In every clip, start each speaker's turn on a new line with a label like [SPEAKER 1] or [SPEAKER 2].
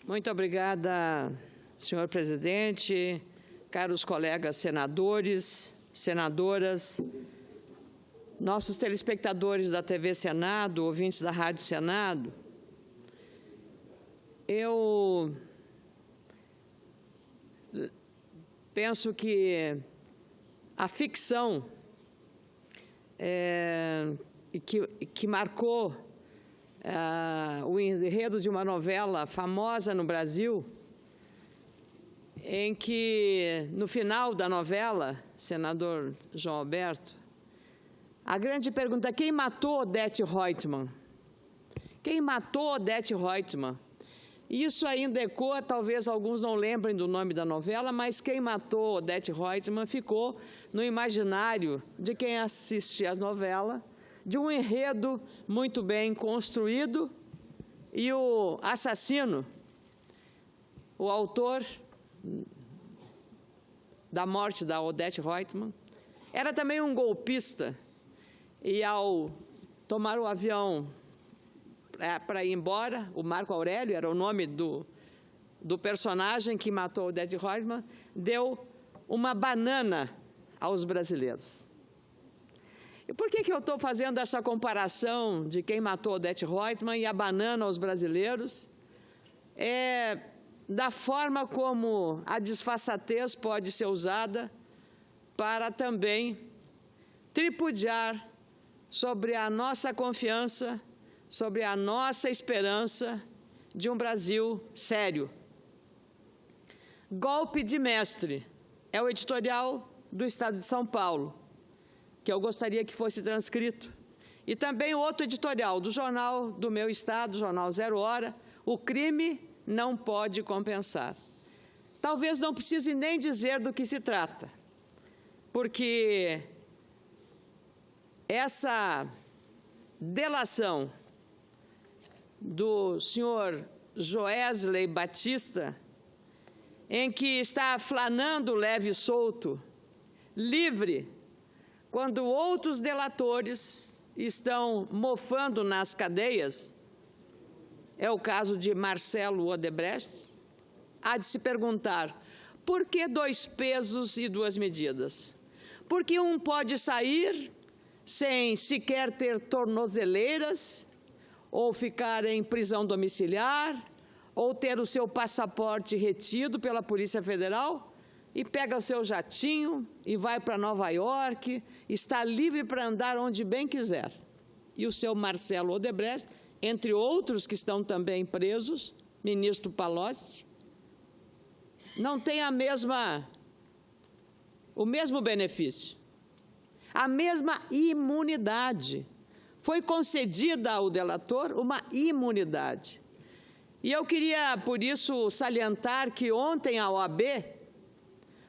[SPEAKER 1] Muito obrigada, senhor presidente, caros colegas senadores, senadoras, nossos telespectadores da TV Senado, ouvintes da Rádio Senado. Eu penso que a ficção que marcou o enredo de uma novela famosa no Brasil, em que, no final da novela, senador João Alberto, a grande pergunta: quem matou Odete Roitman? Quem matou Odete Roitman? Isso ainda ecoa, talvez alguns não lembrem do nome da novela, mas quem matou Odete Roitman ficou no imaginário de quem assiste a novela, de um enredo muito bem construído, e o assassino, o autor da morte da Odete Roitman, era também um golpista, e ao tomar o avião para ir embora, o Marco Aurélio era o nome do personagem que matou Odete Roitman, deu uma banana aos brasileiros. E por que eu estou fazendo essa comparação de quem matou Odete Roitman e a banana aos brasileiros? É da forma como a disfarçatez pode ser usada para também tripudiar sobre a nossa confiança, sobre a nossa esperança de um Brasil sério. Golpe de mestre é o editorial do Estado de São Paulo, que eu gostaria que fosse transcrito. E também outro editorial do jornal do meu estado, Jornal Zero Hora: o crime não pode compensar. Talvez não precise nem dizer do que se trata, porque essa delação do senhor Joesley Batista, em que está flanando leve e solto, livre, quando outros delatores estão mofando nas cadeias, é o caso de Marcelo Odebrecht, há de se perguntar: por que dois pesos e duas medidas? Por que um pode sair sem sequer ter tornozeleiras, ou ficar em prisão domiciliar, ou ter o seu passaporte retido pela Polícia Federal, e pega o seu jatinho e vai para Nova York, está livre para andar onde bem quiser? E o seu Marcelo Odebrecht, entre outros que estão também presos, ministro Palocci, não tem o mesmo benefício, a mesma imunidade. Foi concedida ao delator uma imunidade. E eu queria, por isso, salientar que ontem a OAB,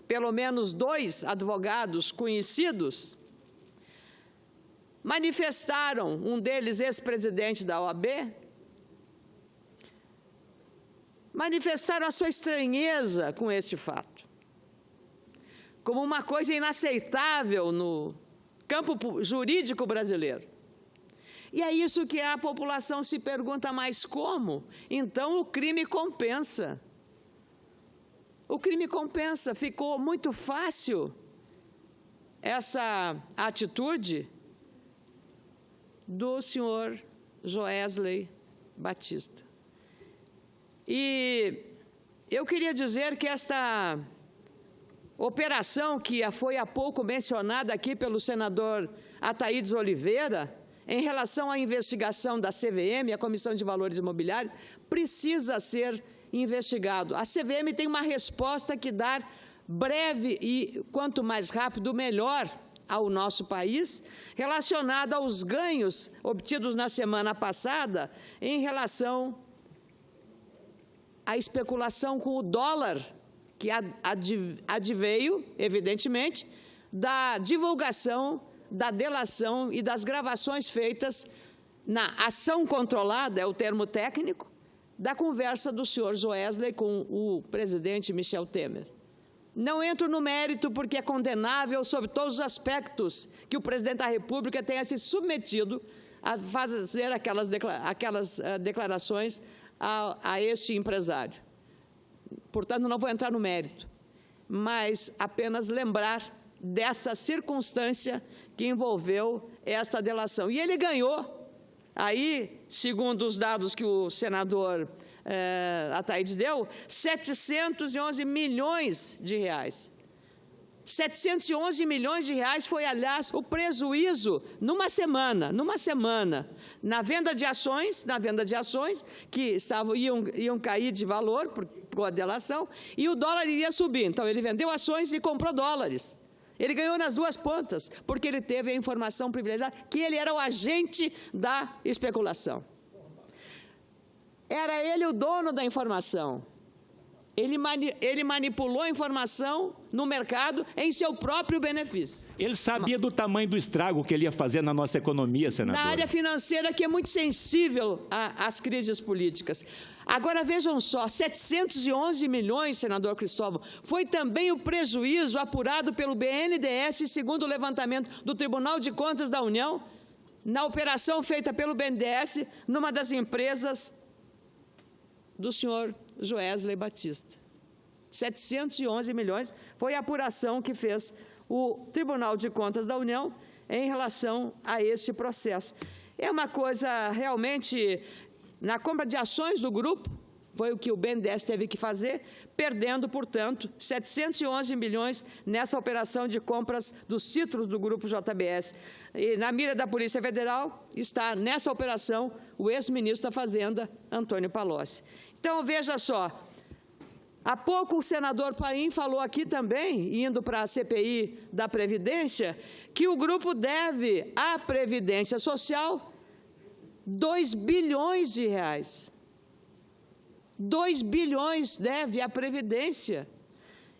[SPEAKER 1] pelo menos 2 advogados conhecidos, manifestaram, um deles ex-presidente da OAB, manifestaram a sua estranheza com este fato, como uma coisa inaceitável no campo jurídico brasileiro. E é isso que a população se pergunta: mas como? Então o crime compensa. O crime compensa. Ficou muito fácil essa atitude do senhor Joesley Batista. E eu queria dizer que esta operação, que foi há pouco mencionada aqui pelo senador Ataídes Oliveira, em relação à investigação da CVM, a Comissão de Valores Imobiliários, precisa ser investigado. A CVM tem uma resposta que dar breve e, quanto mais rápido, melhor ao nosso país, relacionada aos ganhos obtidos na semana passada em relação à especulação com o dólar, que adveio, evidentemente, da divulgação, da delação e das gravações feitas na ação controlada, é o termo técnico, da conversa do senhor Joesley com o presidente Michel Temer. Não entro no mérito porque é condenável sob todos os aspectos que o presidente da República tenha se submetido a fazer aquelas declarações a este empresário. portanto, não vou entrar no mérito, mas apenas lembrar dessa circunstância que envolveu esta delação. E ele ganhou, aí, segundo os dados que o senador Ataídes deu, 711 milhões de reais. 711 milhões de reais foi, aliás, o prejuízo numa semana, na venda de ações, que iam cair de valor por a delação, e o dólar iria subir. Então, ele vendeu ações e comprou dólares. Ele ganhou nas duas pontas, porque ele teve a informação privilegiada que ele era o agente da especulação. Era ele o dono da informação. Ele manipulou a informação no mercado em seu próprio benefício.
[SPEAKER 2] Ele sabia do tamanho do estrago que ele ia fazer na nossa economia, senador.
[SPEAKER 1] Na área financeira, que é muito sensível às crises políticas. Agora, vejam só, 711 milhões, senador Cristóvão, foi também o prejuízo apurado pelo BNDES, segundo o levantamento do Tribunal de Contas da União, na operação feita pelo BNDES, numa das empresas do senhor Joesley Batista. 711 milhões foi a apuração que fez o Tribunal de Contas da União em relação a esse processo. É uma coisa realmente, na compra de ações do grupo, foi o que o BNDES teve que fazer, perdendo, portanto, 711 milhões nessa operação de compras dos títulos do Grupo JBS. E na mira da Polícia Federal está, nessa operação, o ex-ministro da Fazenda, Antônio Palocci. Então, veja só, há pouco o senador Paim falou aqui também, indo para a CPI da Previdência, que o grupo deve à Previdência Social 2 bilhões de reais. 2 bilhões deve à Previdência.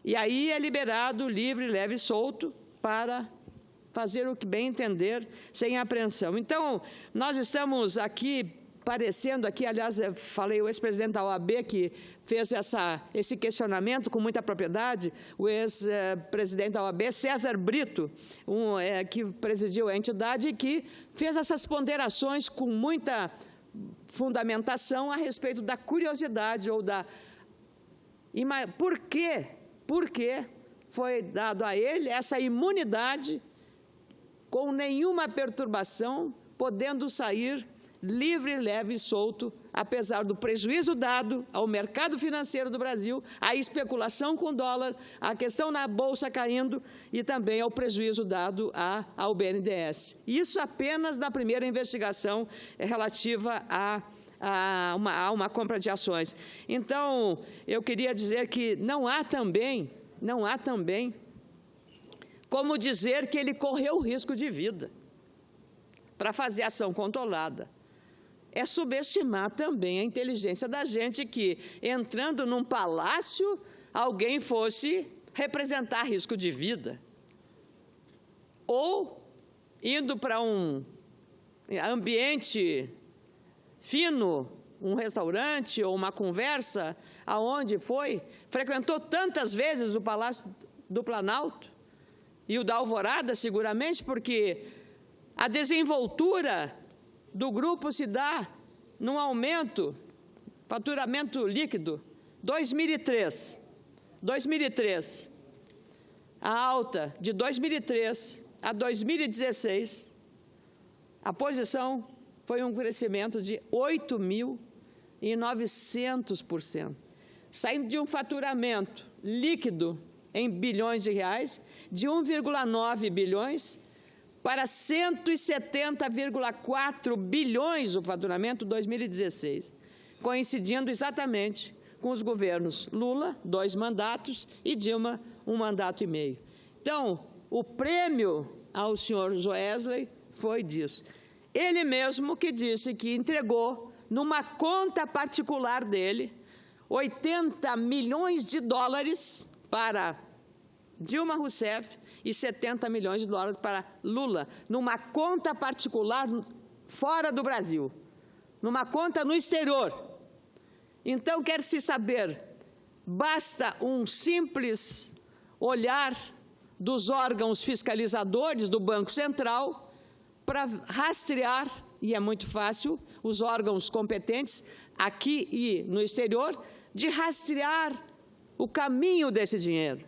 [SPEAKER 1] E aí é liberado livre, leve e solto para fazer o que bem entender, sem apreensão. Então, nós estamos aqui parecendo aqui, aliás, falei o ex-presidente da OAB que fez esse questionamento com muita propriedade, o ex-presidente da OAB, César Brito, que presidiu a entidade e que fez essas ponderações com muita fundamentação a respeito da curiosidade ou da... Por que foi dado a ele essa imunidade com nenhuma perturbação, podendo sair livre, leve e solto, apesar do prejuízo dado ao mercado financeiro do Brasil, à especulação com dólar, à questão na Bolsa caindo e também ao prejuízo dado ao BNDES. Isso apenas na primeira investigação relativa a uma compra de ações. Então, eu queria dizer que não há também como dizer que ele correu risco de vida para fazer ação controlada. É subestimar também a inteligência da gente que, entrando num palácio, alguém fosse representar risco de vida. Ou indo para um ambiente fino, um restaurante ou uma conversa, aonde frequentou tantas vezes o Palácio do Planalto e o da Alvorada, seguramente, porque a desenvoltura do grupo se dá num aumento, faturamento líquido, 2003, a alta de 2003 a 2016, a posição foi um crescimento de 8.900%, saindo de um faturamento líquido em bilhões de reais, de 1,9 bilhões, para 170,4 bilhões o faturamento 2016, coincidindo exatamente com os governos Lula, 2 mandatos, e Dilma, 1 mandato e meio. Então, o prêmio ao senhor Joesley foi disso. Ele mesmo que disse que entregou, numa conta particular dele, 80 milhões de dólares para Dilma Rousseff e 70 milhões de dólares para Lula, numa conta particular fora do Brasil, numa conta no exterior. Então, quer-se saber, basta um simples olhar dos órgãos fiscalizadores do Banco Central para rastrear, e é muito fácil, os órgãos competentes aqui e no exterior, de rastrear o caminho desse dinheiro.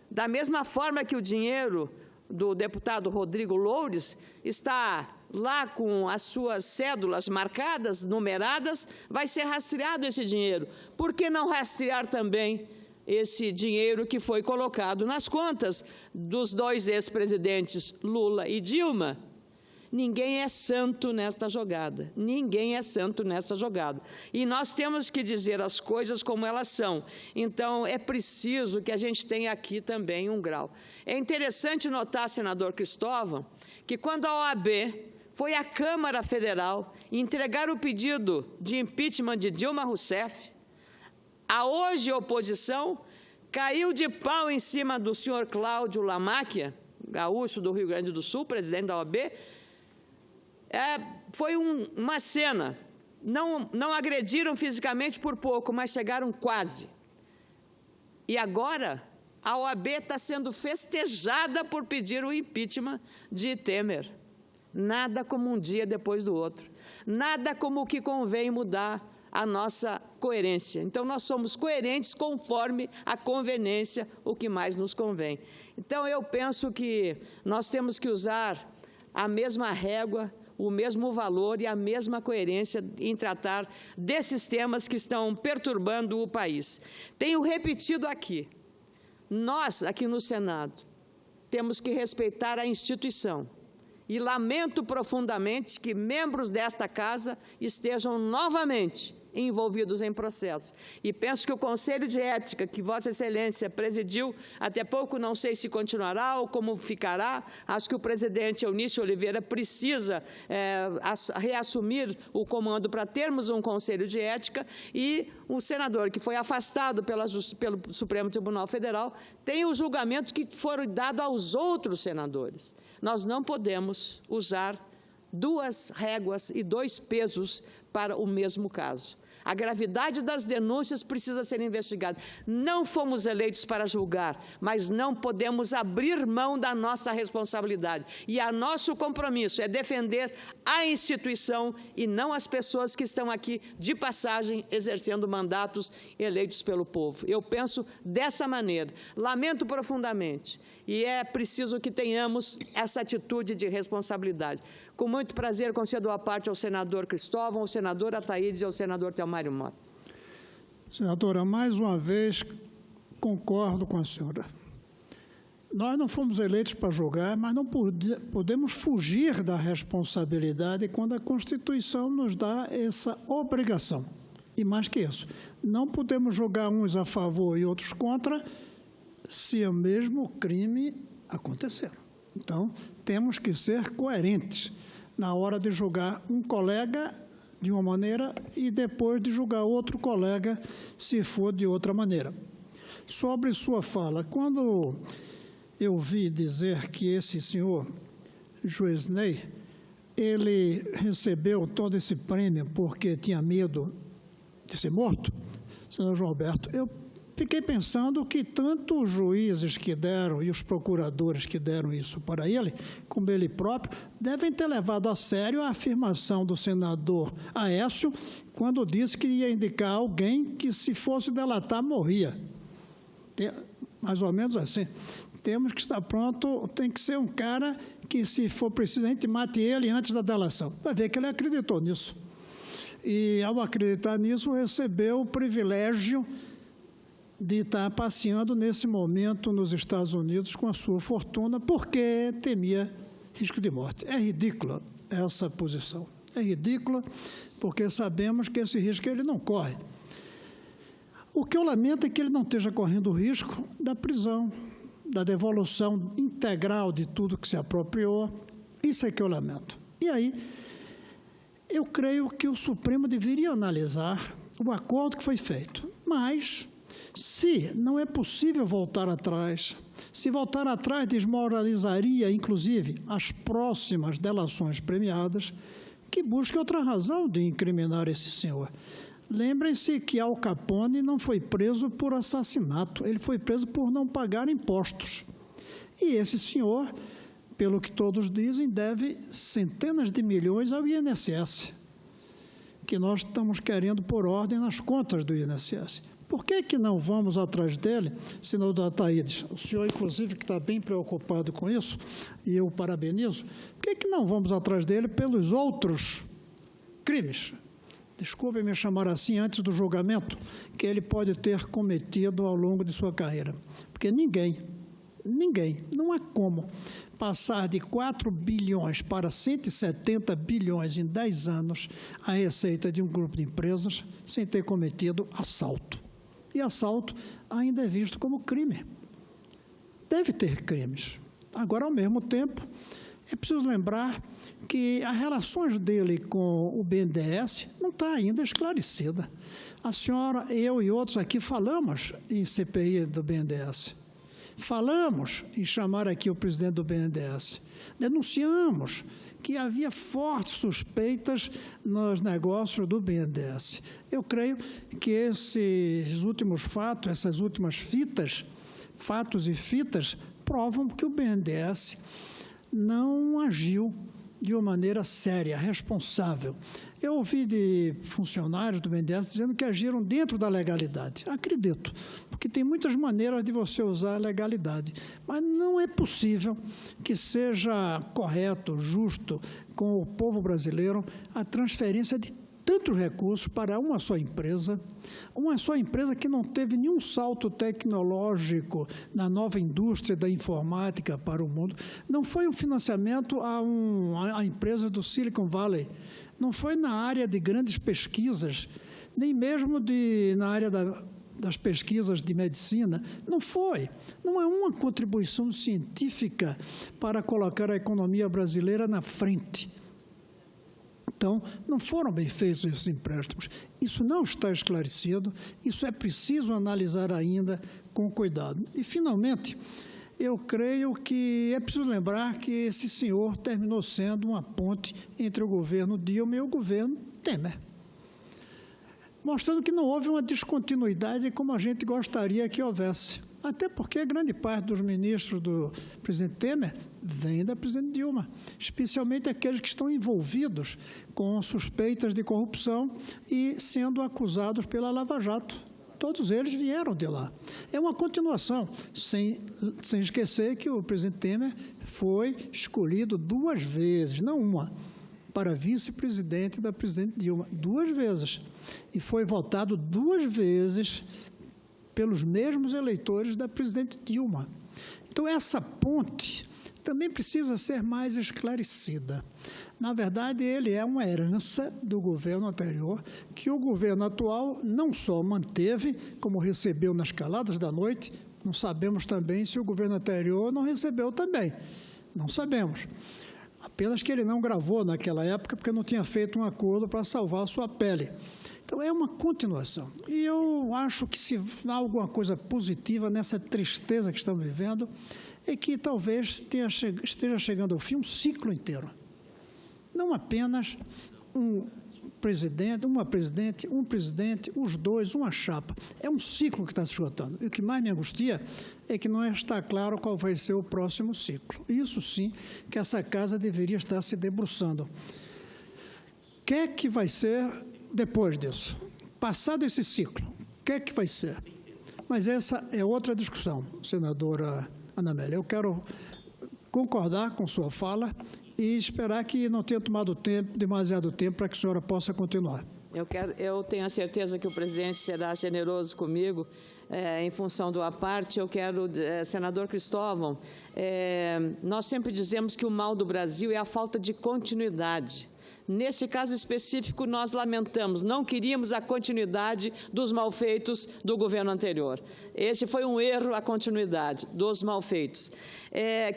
[SPEAKER 1] Da mesma forma que o dinheiro do deputado Rodrigo Loures está lá com as suas cédulas marcadas, numeradas, vai ser rastreado esse dinheiro. Por que não rastrear também esse dinheiro que foi colocado nas contas dos dois ex-presidentes Lula e Dilma? Ninguém é santo nesta jogada, ninguém é santo nesta jogada. E nós temos que dizer as coisas como elas são. Então, é preciso que a gente tenha aqui também um grau. É interessante notar, senador Cristóvão, que quando a OAB foi à Câmara Federal entregar o pedido de impeachment de Dilma Rousseff, a hoje oposição caiu de pau em cima do senhor Cláudio Lamáquia, gaúcho do Rio Grande do Sul, presidente da OAB. Foi uma cena, não agrediram fisicamente por pouco, mas chegaram quase. E agora a OAB está sendo festejada por pedir o impeachment de Temer. Nada como um dia depois do outro. Nada como o que convém mudar a nossa coerência. Então, nós somos coerentes conforme a conveniência, o que mais nos convém. Então, eu penso que nós temos que usar a mesma régua, o mesmo valor e a mesma coerência em tratar desses temas que estão perturbando o país. Tenho repetido aqui, nós, aqui no Senado, temos que respeitar a instituição. E lamento profundamente que membros desta Casa estejam novamente envolvidos em processos. E penso que o Conselho de Ética, que Vossa Excelência presidiu até pouco, não sei se continuará ou como ficará, acho que o presidente Eunício Oliveira precisa reassumir o comando para termos um Conselho de Ética, e o senador que foi afastado pelo Supremo Tribunal Federal tem o julgamento que foram dado aos outros senadores. Nós não podemos usar duas réguas e dois pesos para o mesmo caso. A gravidade das denúncias precisa ser investigada. Não fomos eleitos para julgar, mas não podemos abrir mão da nossa responsabilidade. E o nosso compromisso é defender a instituição e não as pessoas que estão aqui de passagem exercendo mandatos eleitos pelo povo. Eu penso dessa maneira. Lamento profundamente. E é preciso que tenhamos essa atitude de responsabilidade. Com muito prazer, concedo a parte ao senador Cristóvão, ao senador Ataídes e ao senador Thelmário Mota.
[SPEAKER 3] Senadora, mais uma vez, concordo com a senhora. Nós não fomos eleitos para julgar, mas não podemos fugir da responsabilidade quando a Constituição nos dá essa obrigação. E mais que isso, não podemos julgar uns a favor e outros contra, se o mesmo crime acontecer. Então, temos que ser coerentes na hora de julgar um colega de uma maneira e depois de julgar outro colega se for de outra maneira. Sobre sua fala, quando eu vi dizer que esse senhor Joesney, ele recebeu todo esse prêmio porque tinha medo de ser morto, senador João Alberto, eu fiquei pensando que tanto os juízes que deram e os procuradores que deram isso para ele, como ele próprio, devem ter levado a sério a afirmação do senador Aécio, quando disse que ia indicar alguém que, se fosse delatar, morria. Mais ou menos assim. Temos que estar pronto, tem que ser um cara que, se for preciso, a gente mate ele antes da delação. Vai ver que ele acreditou nisso. E, ao acreditar nisso, recebeu o privilégio de estar passeando nesse momento nos Estados Unidos com a sua fortuna, porque temia risco de morte. É ridícula essa posição. É ridícula, porque sabemos que esse risco ele não corre. O que eu lamento é que ele não esteja correndo o risco da prisão, da devolução integral de tudo que se apropriou. Isso é que eu lamento. E aí, eu creio que o Supremo deveria analisar o acordo que foi feito, mas se não é possível voltar atrás, se voltar atrás desmoralizaria, inclusive, as próximas delações premiadas, que busque outra razão de incriminar esse senhor. Lembrem-se que Al Capone não foi preso por assassinato, ele foi preso por não pagar impostos. E esse senhor, pelo que todos dizem, deve centenas de milhões ao INSS, que nós estamos querendo pôr ordem nas contas do INSS. Por que não vamos atrás dele, senador Ataídes? O senhor, inclusive, que está bem preocupado com isso, e eu o parabenizo, por que não vamos atrás dele pelos outros crimes? Desculpe me chamar assim antes do julgamento, que ele pode ter cometido ao longo de sua carreira. Porque ninguém, não há como passar de 4 bilhões para 170 bilhões em 10 anos a receita de um grupo de empresas sem ter cometido assalto. E assalto ainda é visto como crime. Deve ter crimes. Agora, ao mesmo tempo, é preciso lembrar que as relações dele com o BNDES não está ainda esclarecida. A senhora, eu e outros aqui falamos em CPI do BNDES. Falamos em chamar aqui o presidente do BNDES. Denunciamos que havia fortes suspeitas nos negócios do BNDES. Eu creio que esses últimos fatos, essas últimas fatos e fitas, provam que o BNDES não agiu de uma maneira séria, responsável. Eu ouvi de funcionários do BNDES dizendo que agiram dentro da legalidade. Acredito, porque tem muitas maneiras de você usar a legalidade, mas não é possível que seja correto, justo com o povo brasileiro a transferência de tantos recursos para uma só empresa que não teve nenhum salto tecnológico na nova indústria da informática para o mundo. Não foi um financiamento à empresa do Silicon Valley, não foi na área de grandes pesquisas, nem mesmo na área das pesquisas de medicina, não foi. Não é uma contribuição científica para colocar a economia brasileira na frente. Então, não foram bem feitos esses empréstimos. Isso não está esclarecido, isso é preciso analisar ainda com cuidado. E, finalmente, eu creio que é preciso lembrar que esse senhor terminou sendo uma ponte entre o governo Dilma e o governo Temer, mostrando que não houve uma descontinuidade como a gente gostaria que houvesse. Até porque grande parte dos ministros do presidente Temer vem da presidente Dilma, especialmente aqueles que estão envolvidos com suspeitas de corrupção e sendo acusados pela Lava Jato. Todos eles vieram de lá. É uma continuação, sem esquecer que o presidente Temer foi escolhido 2 vezes, não uma, para vice-presidente da presidente Dilma, 2 vezes. E foi votado 2 vezes pelos mesmos eleitores da presidente Dilma. Então, essa ponte também precisa ser mais esclarecida. Na verdade, ele é uma herança do governo anterior, que o governo atual não só manteve, como recebeu nas caladas da noite, não sabemos também se o governo anterior não recebeu também. Não sabemos. Apenas que ele não gravou naquela época, porque não tinha feito um acordo para salvar a sua pele. Então, é uma continuação. E eu acho que se há alguma coisa positiva nessa tristeza que estamos vivendo, é que talvez esteja chegando ao fim um ciclo inteiro. Não apenas um presidente, os dois, uma chapa. É um ciclo que está se esgotando. E o que mais me angustia é que não está claro qual vai ser o próximo ciclo. Isso sim que essa casa deveria estar se debruçando. O que é que vai ser depois disso? Passado esse ciclo, o que é que vai ser? Mas essa é outra discussão, senadora Ana Amélia. Eu quero concordar com sua fala e esperar que não tenha tomado demasiado tempo para que a senhora possa continuar.
[SPEAKER 1] Eu tenho a certeza que o presidente será generoso comigo, em função do à parte. Eu quero, senador Cristóvão, nós sempre dizemos que o mal do Brasil é a falta de continuidade. Nesse caso específico, nós lamentamos, não queríamos a continuidade dos malfeitos do governo anterior. Esse foi um erro, a continuidade dos malfeitos.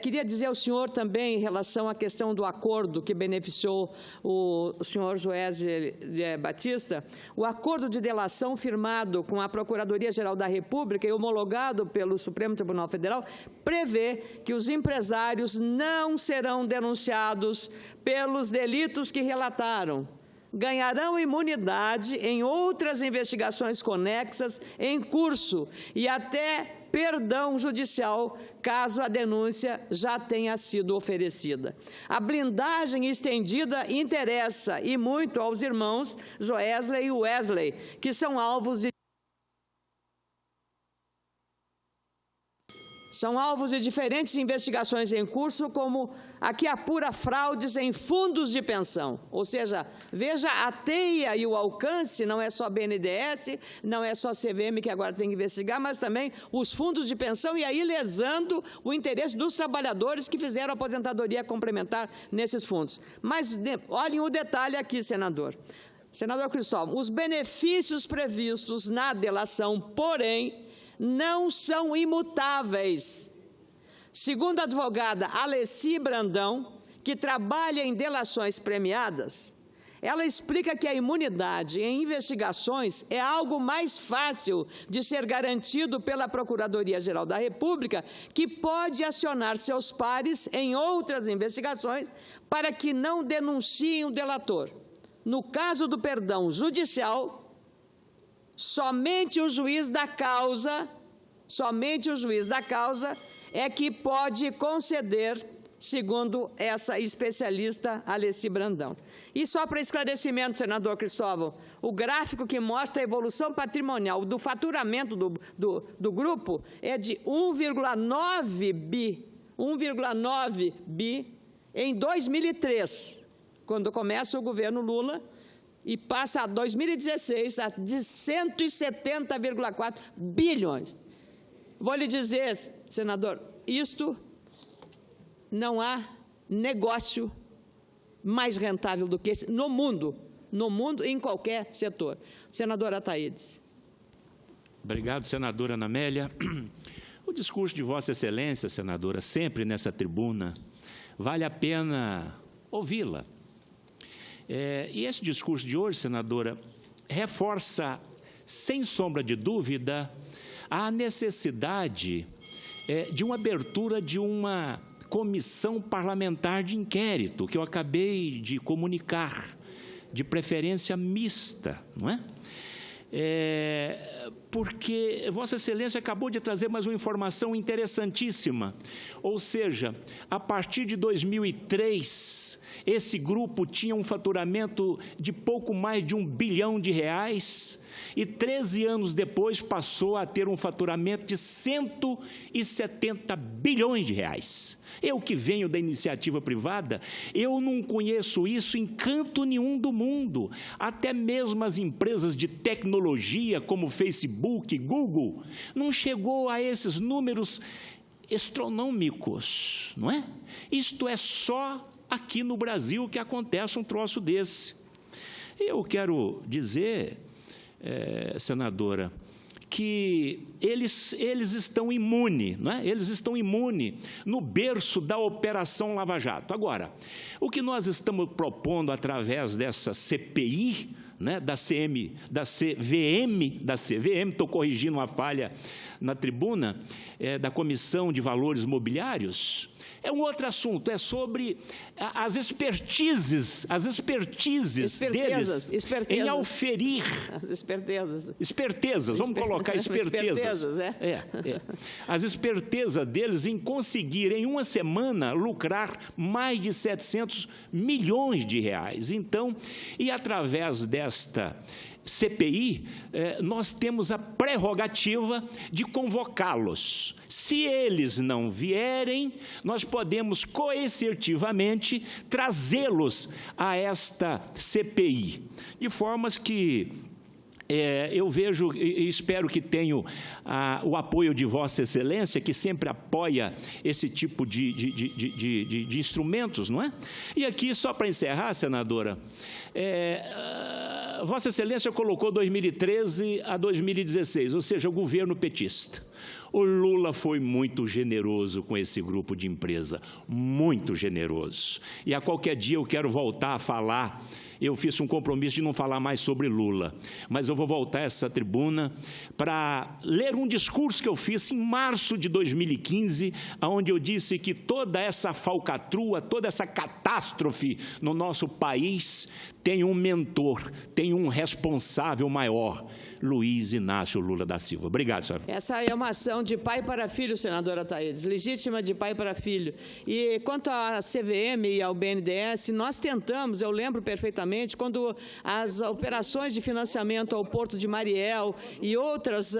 [SPEAKER 1] Queria dizer ao senhor também, em relação à questão do acordo que beneficiou o senhor Joesley Batista, o acordo de delação firmado com a Procuradoria-Geral da República e homologado pelo Supremo Tribunal Federal prevê que os empresários não serão denunciados pelos delitos que relataram. Ganharão imunidade em outras investigações conexas em curso e até perdão judicial, caso a denúncia já tenha sido oferecida. A blindagem estendida interessa e muito aos irmãos Joesley e Wesley, que são alvos de São alvos de diferentes investigações em curso, como a que apura fraudes em fundos de pensão. Ou seja, veja a teia e o alcance, não é só BNDES, não é só CVM que agora tem que investigar, mas também os fundos de pensão, e aí lesando o interesse dos trabalhadores que fizeram aposentadoria complementar nesses fundos. Mas olhem o detalhe aqui, senador. Senador Cristóvão, os benefícios previstos na delação, porém, não são imutáveis. Segundo a advogada Alessi Brandão, que trabalha em delações premiadas, ela explica que a imunidade em investigações é algo mais fácil de ser garantido pela Procuradoria-Geral da República, que pode acionar seus pares em outras investigações para que não denunciem o delator. No caso do perdão judicial, somente o juiz da causa é que pode conceder, segundo essa especialista Alessi Brandão. E só para esclarecimento, senador Cristóvão, o gráfico que mostra a evolução patrimonial do faturamento do grupo é de 1,9 bi em 2003, quando começa o governo Lula, e passa a 2016 a de 170,4 bilhões. Vou lhe dizer, senador, isto não há negócio mais rentável do que esse no mundo e em qualquer setor. Senadora Ataídes.
[SPEAKER 2] Obrigado, senadora Ana Amélia. O discurso de Vossa Excelência, senadora, sempre nessa tribuna, vale a pena ouvi-la. E esse discurso de hoje, senadora, reforça, sem sombra de dúvida, a necessidade de uma abertura de uma comissão parlamentar de inquérito, que eu acabei de comunicar, de preferência mista, não é? Porque Vossa Excelência acabou de trazer mais uma informação interessantíssima, ou seja, a partir de 2003, esse grupo tinha um faturamento de pouco mais de R$1 bilhão, e 13 anos depois passou a ter um faturamento de 170 bilhões de reais. Eu que venho da iniciativa privada, eu não conheço isso em canto nenhum do mundo. Até mesmo as empresas de tecnologia, como Facebook, Google, não chegou a esses números astronômicos, não é? Isto é só aqui no Brasil que acontece um troço desse. Eu quero dizer, senadora, que eles estão imunes, não é? Eles estão imunes no berço da Operação Lava Jato. Agora, o que nós estamos propondo através dessa CPI, né, da CVM, estou corrigindo uma falha na tribuna, da Comissão de Valores Mobiliários, é um outro assunto, é sobre as expertises deles em auferir.
[SPEAKER 1] As espertezas.
[SPEAKER 2] Espertezas, vamos colocar espertezas. As espertezas deles em conseguir, em uma semana, lucrar mais de 700 milhões de reais. Então, e através desta CPI, nós temos a prerrogativa de convocá-los. Se eles não vierem, nós podemos coercitivamente trazê-los a esta CPI, de formas que eu vejo e espero que tenho o apoio de Vossa Excelência, que sempre apoia esse tipo de instrumentos, não é? E aqui, só para encerrar, senadora, Vossa Excelência colocou 2013 a 2016, ou seja, o governo petista. O Lula foi muito generoso com esse grupo de empresa, muito generoso. E a qualquer dia eu quero voltar a falar. Eu fiz um compromisso de não falar mais sobre Lula, mas eu vou voltar a essa tribuna para ler um discurso que eu fiz em março de 2015, onde eu disse que toda essa falcatrua, toda essa catástrofe no nosso país tem um mentor, tem um responsável maior, Luiz Inácio Lula da Silva. Obrigado, senhora.
[SPEAKER 1] Essa é uma ação de pai para filho, senador Ataídes, legítima de pai para filho. E quanto à CVM e ao BNDES, nós tentamos, eu lembro perfeitamente, quando as operações de financiamento ao Porto de Mariel e outras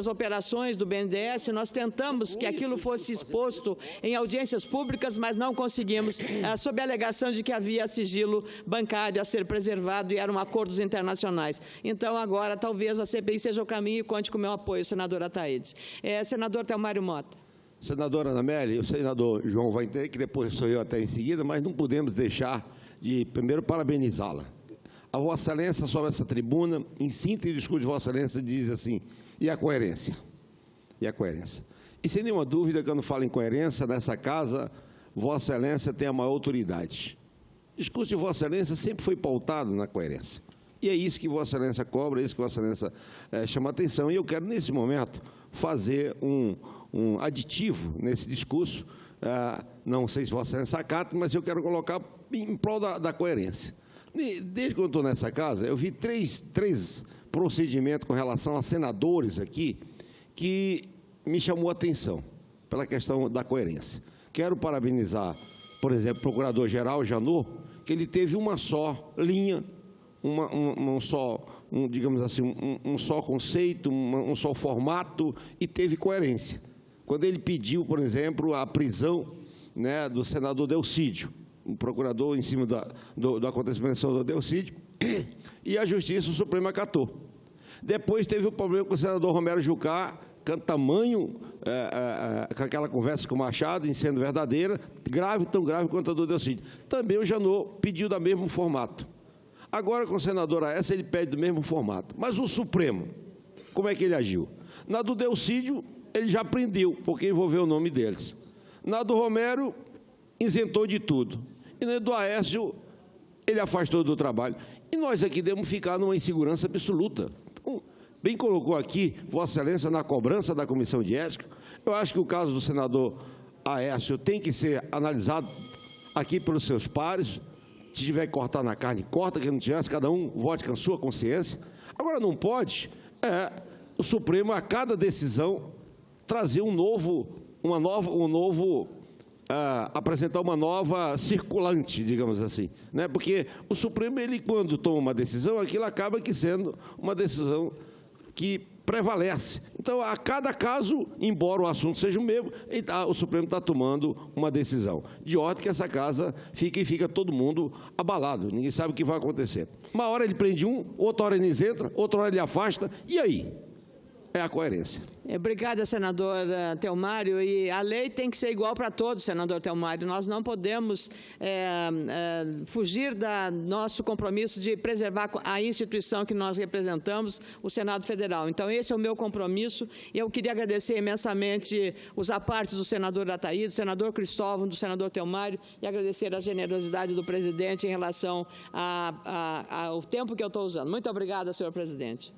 [SPEAKER 1] operações do BNDES, nós tentamos que aquilo fosse exposto em audiências públicas, mas não conseguimos, sob a alegação de que havia sigilo bancário a ser preservado e eram acordos internacionais. Então, agora, talvez a CPI seja o caminho e conte com o meu apoio, senador Ataídes. Senador Thelmário Mota.
[SPEAKER 4] Senadora Ana Amélia, o senador João vai ter, que depois sou eu até em seguida, mas não podemos deixar de, primeiro, parabenizá-la. A Vossa Excelência, sobre essa tribuna, em síntese do discurso de Vossa Excelência, diz assim, e a coerência? E a coerência? E sem nenhuma dúvida, quando falo em coerência, nessa casa, Vossa Excelência tem a maior autoridade. O discurso de Vossa Excelência sempre foi pautado na coerência. E é isso que Vossa Excelência cobra, é isso que Vossa Excelência chama atenção. E eu quero, nesse momento, fazer um aditivo nesse discurso, não sei se Vossa Excelência acata, mas eu quero colocar em prol da coerência. Desde que eu estou nessa casa, eu vi três procedimentos com relação a senadores aqui que me chamou a atenção pela questão da coerência. Quero parabenizar, por exemplo, o Procurador-Geral Janot, que ele teve uma só linha, digamos assim, um só conceito, um só formato e teve coerência. Quando ele pediu, por exemplo, a prisão, né, do senador Delcídio, o procurador em cima do acontecimento do senador Delcídio, e a Justiça Suprema acatou. Depois teve o problema com o senador Romero Jucá, tamanho, com aquela conversa com o Machado, em sendo verdadeira, grave, tão grave quanto a do Delcídio. Também o Janot pediu do mesmo formato. Agora, com o senador Aécio, ele pede do mesmo formato. Mas o Supremo, como é que ele agiu? Na do Delcídio, ele já prendeu, porque envolveu o nome deles. Na do Romero, isentou de tudo. E na do Aécio, ele afastou do trabalho. E nós aqui devemos ficar numa insegurança absoluta. Então, bem colocou aqui, Vossa Excelência, na cobrança da Comissão de Ética. Eu acho que o caso do senador Aécio tem que ser analisado aqui pelos seus pares. Se tiver que cortar na carne, corta, que não tivesse, cada um vote com a sua consciência. Agora, não pode o Supremo, a cada decisão, trazer apresentar uma nova circulante, digamos assim, né? Porque o Supremo, ele, quando toma uma decisão, aquilo acaba que sendo uma decisão que prevalece. Então, a cada caso, embora o assunto seja o mesmo, o Supremo está tomando uma decisão, de ordem que essa casa fica todo mundo abalado, ninguém sabe o que vai acontecer. Uma hora ele prende outra hora ele isenta, outra hora ele afasta, e aí? É a coerência.
[SPEAKER 1] Obrigada, senador Thelmário. E a lei tem que ser igual para todos, senador Thelmário. Nós não podemos fugir do nosso compromisso de preservar a instituição que nós representamos, o Senado Federal. Então, esse é o meu compromisso. E eu queria agradecer imensamente os apartes do senador Ataídes, do senador Cristóvão, do senador Thelmário, e agradecer a generosidade do presidente em relação ao tempo que eu estou usando. Muito obrigada, senhor presidente.